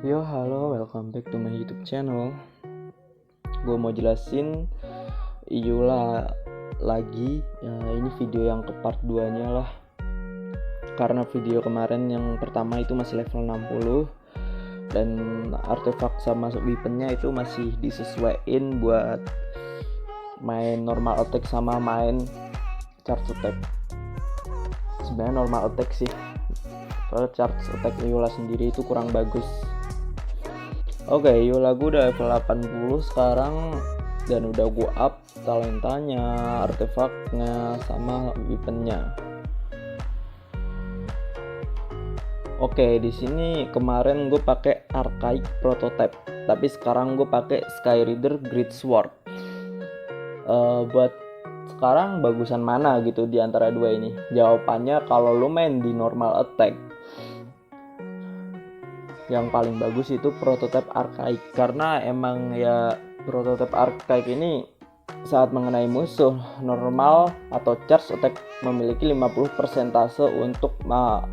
Yo, halo, welcome back to my YouTube channel. Gue mau jelasin Iyula lagi. Ya, ini video yang ke part 2-nya lah. Karena video kemarin yang pertama itu masih level 60 dan artefak sama weaponnya itu masih disesuaiin buat main normal attack sama main charge attack. Sebenarnya normal attack sih, soalnya charge attack Iyula sendiri itu kurang bagus. Oke, Iyula gue udah level 80 sekarang dan udah gue up talentanya, artefaknya, sama weaponnya. Oke, di sini kemarin gue pakai Archaic Prototype, tapi sekarang gue pakai Skyrider Great Sword. Buat sekarang bagusan mana gitu di antara dua ini? Jawabannya kalau lo main di normal attack, yang paling bagus itu prototype Archaic, karena emang ya prototype Archaic ini saat mengenai musuh normal atau charge attack memiliki 50% untuk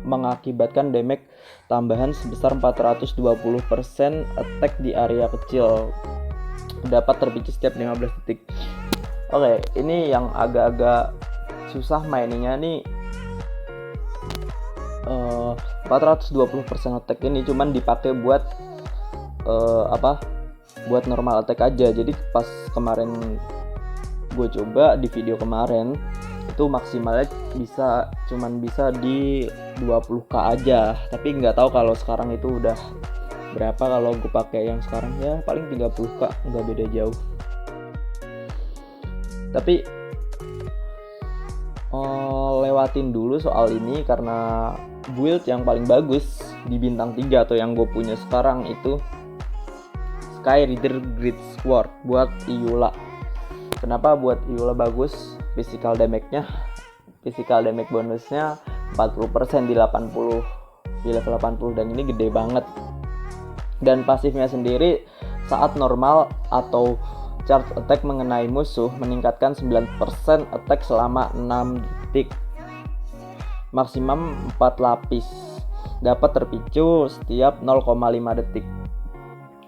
mengakibatkan damage tambahan sebesar 420% attack di area kecil, dapat terpicu setiap 15 detik. Oke, ini yang agak-agak susah mainnya nih. 420% attack ini cuman dipakai buat buat normal attack aja. Jadi pas kemarin gue coba di video kemarin itu maksimalnya cuman bisa di 20k aja, tapi nggak tahu kalau sekarang itu udah berapa. Kalau gue pakai yang sekarang ya paling 30k, nggak beda jauh. Tapi lewatin dulu soal ini karena build yang paling bagus di bintang 3 atau yang gue punya sekarang itu Skyrider Great Sword buat Iyula. Kenapa buat Iyula bagus? Physical damage bonusnya 40% di level 80 dan ini gede banget. Dan pasifnya sendiri saat normal atau charge attack mengenai musuh meningkatkan 9% attack selama 6 detik. Maksimum 4 lapis, dapat terpicu setiap 0,5 detik.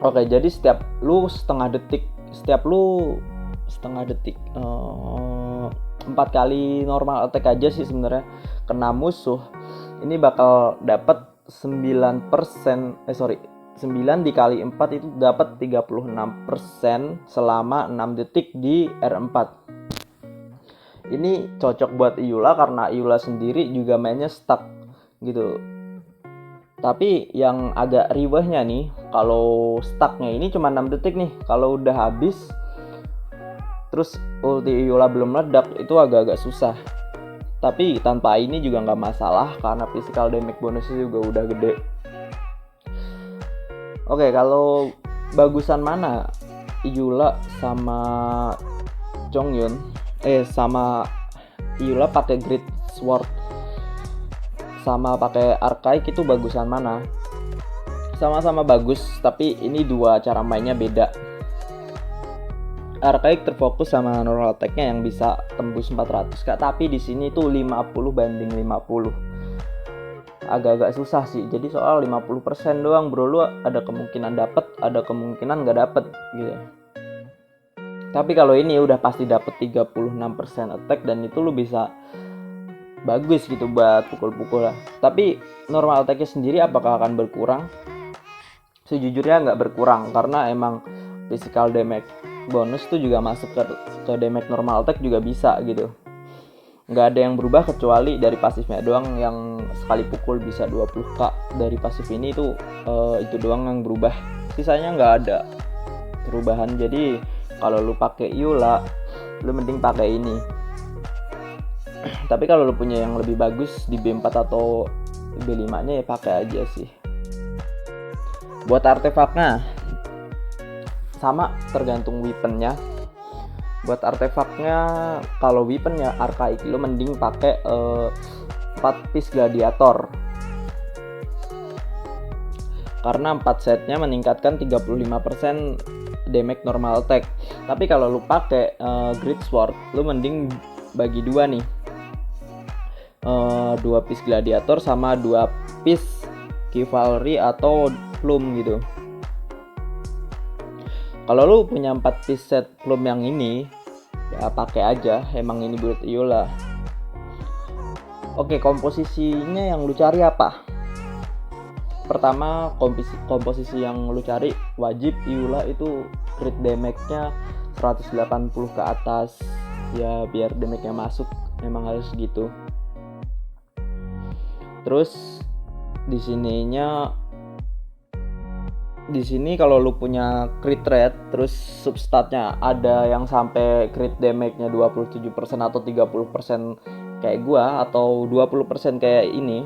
Oke, jadi setiap lu setengah detik 4 kali normal attack aja sih sebenarnya kena musuh, ini bakal dapat 9 dikali 4 itu dapat 36% selama 6 detik di R4. Ini cocok buat Iyula karena Iyula sendiri juga mainnya stuck gitu. Tapi yang agak ribahnya nih, kalau stucknya ini cuma 6 detik nih. Kalau udah habis terus ulti Iyula belum meledak, itu agak-agak susah. Tapi tanpa ini juga nggak masalah karena physical damage bonusnya juga udah gede. Oke, kalau bagusan mana Iyula sama Chongyun? Sama Iyula pakai Great Sword sama pakai Archaic itu bagusan mana? Sama-sama bagus, tapi ini dua cara mainnya beda. Archaic terfokus sama normal attack-nya yang bisa tembus 400k, tapi di sini tuh 50/50. Agak-agak susah sih. Jadi soal 50% doang, bro, lu ada kemungkinan dapet, ada kemungkinan nggak dapet gitu. Tapi kalau ini udah pasti dapet 36% attack dan itu lu bisa bagus gitu buat pukul-pukul lah. Tapi normal attack-nya sendiri apakah akan berkurang? Sejujurnya nggak berkurang karena emang physical damage bonus tuh juga masuk ke damage normal attack juga bisa gitu. Nggak ada yang berubah kecuali dari pasifnya doang yang sekali pukul bisa 20k. Dari pasif ini itu doang yang berubah. Sisanya nggak ada perubahan. Jadi kalau lu pakai Iyula, lu mending pakai ini. Tapi kalau lu punya yang lebih bagus di B4 atau B5-nya ya pakai aja sih. Buat artefaknya sama, tergantung weaponnya. Buat artefaknya, kalau weaponnya Archaic, lu mending pakai 4 piece gladiator. Karena 4 setnya meningkatkan 35% damage normal attack. Tapi kalau lu pakai Great Sword, lu mending bagi dua nih. 2 piece gladiator sama 2 piece cavalry atau plume gitu. Kalau lu punya 4 piece set plum yang ini, ya pakai aja, emang ini build Iula. Oke, komposisinya yang lu cari apa? Pertama, komposisi yang lu cari wajib Iula itu crit damage-nya 180 ke atas, ya biar damage-nya masuk, memang harus gitu. Terus di sini kalau lu punya crit rate, terus substatnya ada yang sampai crit damage-nya 27% atau 30% kayak gua, atau 20% kayak ini,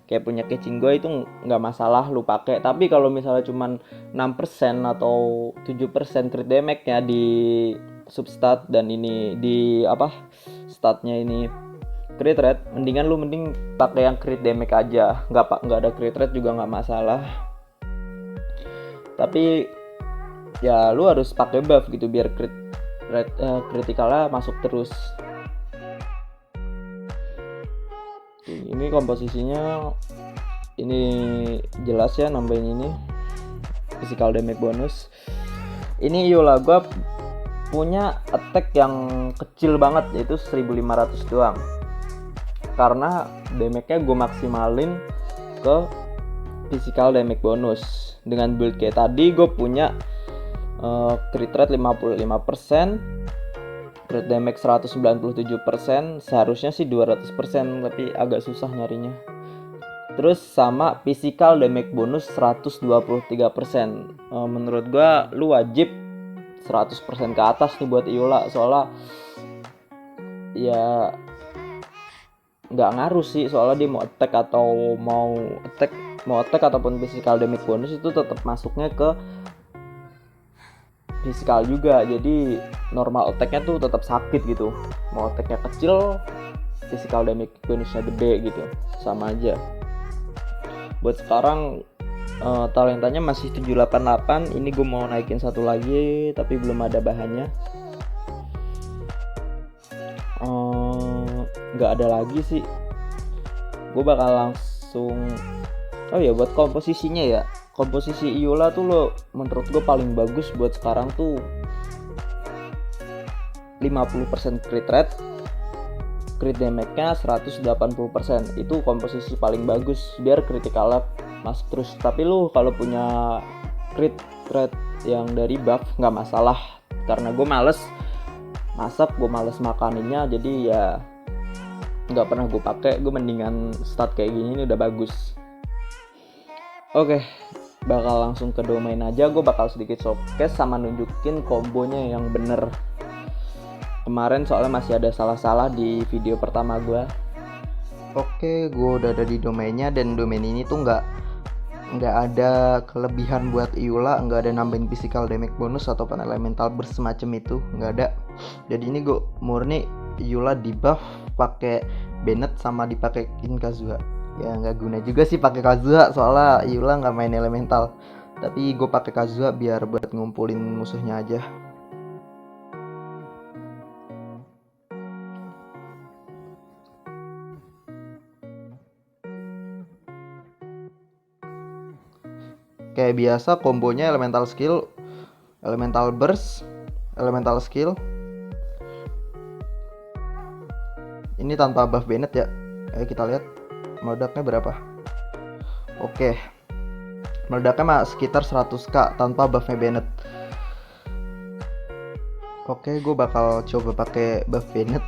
kayak punya catching gua, itu nggak masalah lu pakai. Tapi kalau misalnya cuman 6% atau 7% crit damage-nya di substat dan ini di statnya ini crit rate, mendingan lu pakai yang crit damage aja. Nggak ada crit rate juga nggak masalah, tapi ya lu harus pakai buff gitu biar crit rate kritikalnya masuk terus. Ini komposisinya ini jelas ya, nambahin ini physical damage bonus. Ini Iula gua punya attack yang kecil banget, yaitu 1500 doang, karena damage-nya gue maksimalin ke physical damage bonus. Dengan build kayak tadi gue punya crit rate 55%, crit damage 197%, seharusnya sih 200%, tapi agak susah nyarinya. Terus sama physical damage bonus 123%. Menurut gue lu wajib 100% ke atas nih buat Iula, soalnya ya nggak ngaruh sih, soalnya dia mau attack ataupun physical damage bonus itu tetap masuknya ke physical juga, jadi normal attacknya tuh tetap sakit gitu, mau attacknya kecil physical damage bonusnya gede gitu, sama aja. Buat sekarang talentanya masih 788. Ini gue mau naikin satu lagi tapi belum ada bahannya. Nggak ada lagi sih, gue bakal langsung. Oh ya, buat komposisinya ya, komposisi Iula tuh lo menurut gue paling bagus buat sekarang tuh 50% crit rate, crit damage-nya 180%. Itu komposisi paling bagus biar critical masuk terus. Tapi lu kalau punya crit rate yang dari buff nggak masalah, karena gue males masak, gue males makaninnya, jadi ya nggak pernah gue pakai. Gue mendingan stat kayak gini, ini udah bagus. Oke, bakal langsung ke domain aja. Gue bakal sedikit showcase sama nunjukin kombonya yang bener. Kemarin soalnya masih ada salah-salah di video pertama gue. Oke, gue udah ada di domainnya, dan domain ini tuh nggak ada kelebihan buat Iula, nggak ada nambahin physical damage bonus ataupun elemental burst semacam itu, nggak ada. Jadi ini gue murni Iula di buff pakai Bennett sama dipakein Kazuha. Ya nggak guna juga sih pakai Kazuha, soalnya Iula nggak main elemental. Tapi gue pakai Kazuha biar buat ngumpulin musuhnya aja. Kayak biasa kombonya elemental skill, elemental burst, elemental skill. Ini tanpa buff Bennett ya. Ayo kita lihat meledaknya berapa. Oke, meledaknya mah sekitar 100k tanpa buffnya Bennett. Oke, gue bakal coba pakai buff Bennett.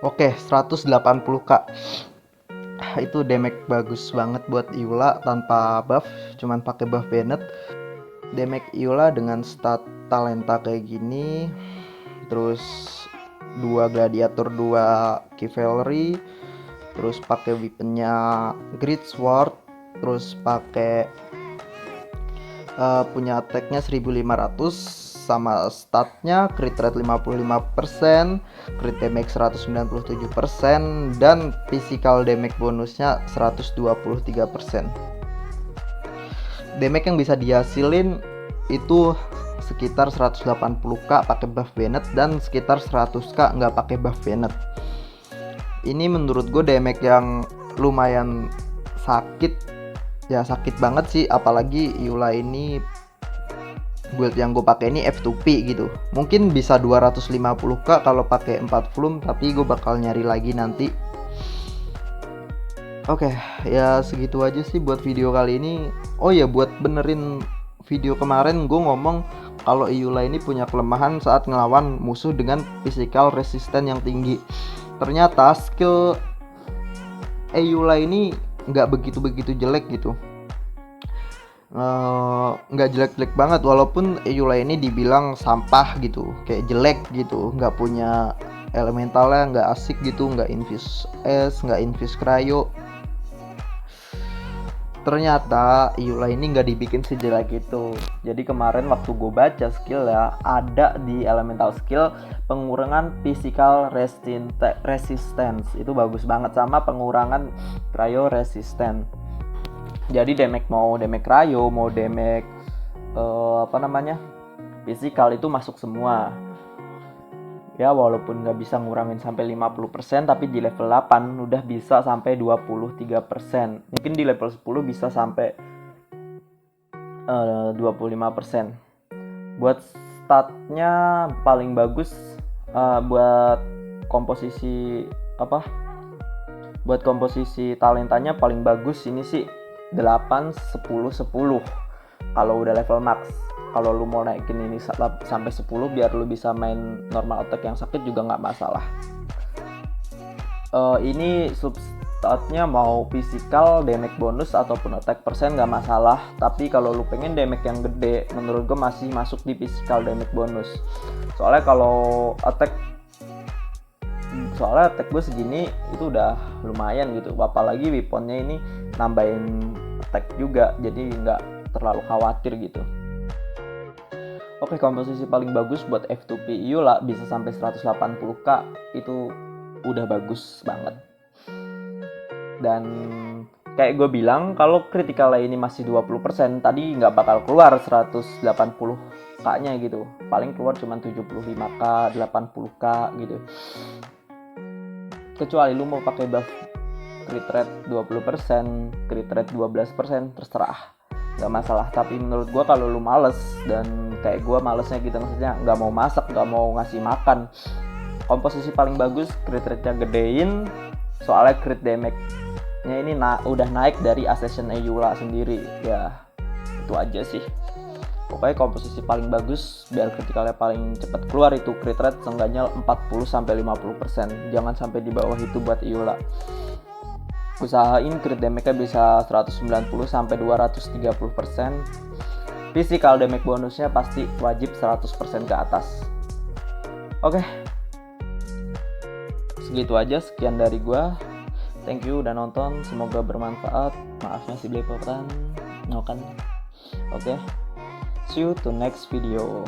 Oke, 180k. Itu damage bagus banget buat Iula tanpa buff, cuman pakai buff Bennett. Damage Iula dengan stat talenta kayak gini, terus 2 gladiator, 2 cavalry, terus pakai weaponnya Great Sword, terus pakai punya attacknya 1500 sama statnya, crit rate 55%, crit damage 197%, dan physical damage bonusnya 123%. Damage yang bisa dihasilin itu sekitar 180k pakai buff Bennett dan sekitar 100k nggak pakai buff Bennett. Ini menurut gue damage yang lumayan sakit, ya sakit banget sih, apalagi Eula ini build yang gue pakai ini F2P gitu. Mungkin bisa 250k kalau pakai 4 Flume, tapi gue bakal nyari lagi nanti. Oke, ya segitu aja sih buat video kali ini. Oh ya, buat benerin video kemarin gue ngomong kalau Eula ini punya kelemahan saat ngelawan musuh dengan physical resistance yang tinggi. Ternyata skill Eula ini nggak begitu jelek gitu, nggak jelek-jelek banget, walaupun Eula ini dibilang sampah gitu, kayak jelek gitu, nggak punya elementalnya, nggak asik gitu, nggak infuse es, nggak infuse cryo. Ternyata Eula ini nggak dibikin sejelek itu. Jadi kemarin waktu gue baca skill ya, ada di elemental skill pengurangan physical resistance, itu bagus banget, sama pengurangan cryo resistance. Jadi damage, mau damage cryo, mau damage physical, itu masuk semua. Ya walaupun nggak bisa ngurangin sampai 50%, tapi di level 8 udah bisa sampai 23%. Mungkin di level 10 bisa sampai 25%. Buat statnya paling bagus, buat komposisi talentanya paling bagus ini sih 8, 10, 10 kalau udah level max. Kalau lu mau naikin ini sampai 10 biar lu bisa main normal attack yang sakit juga nggak masalah. Ini substatnya mau physical, damage bonus ataupun attack persen nggak masalah. Tapi kalau lu pengen damage yang gede, menurut gue masih masuk di physical damage bonus. Soalnya attack gue segini itu udah lumayan gitu. Apalagi weaponnya ini nambahin attack juga, jadi nggak terlalu khawatir gitu. Oke, komposisi paling bagus buat F2P Eula bisa sampai 180k, itu udah bagus banget. Dan kayak gue bilang, kalau critical ini masih 20%, tadi nggak bakal keluar 180k nya gitu. Paling keluar cuma 75k, 80k gitu. Kecuali lu mau pakai buff crit rate 20%, crit rate 12%, terserah, nggak masalah. Tapi menurut gue kalau lu males, dan kayak gue malesnya gitu, maksudnya nggak mau masak, nggak mau ngasih makan, komposisi paling bagus crit rate-nya gedein, soalnya crit damage-nya ini udah naik dari Assassin Eula sendiri. Ya itu aja sih. Pokoknya komposisi paling bagus biar kritikalnya paling cepat keluar itu crit rate seenggaknya 40-50%. Jangan sampai di bawah itu buat Eula. Usahain crit damage-nya bisa 190-230%. Physical damage bonusnya pasti wajib 100% ke atas. Oke. Segitu aja, sekian dari gua. Thank you udah nonton, semoga bermanfaat. Maaf masih belepotan. Oke. See you to next video.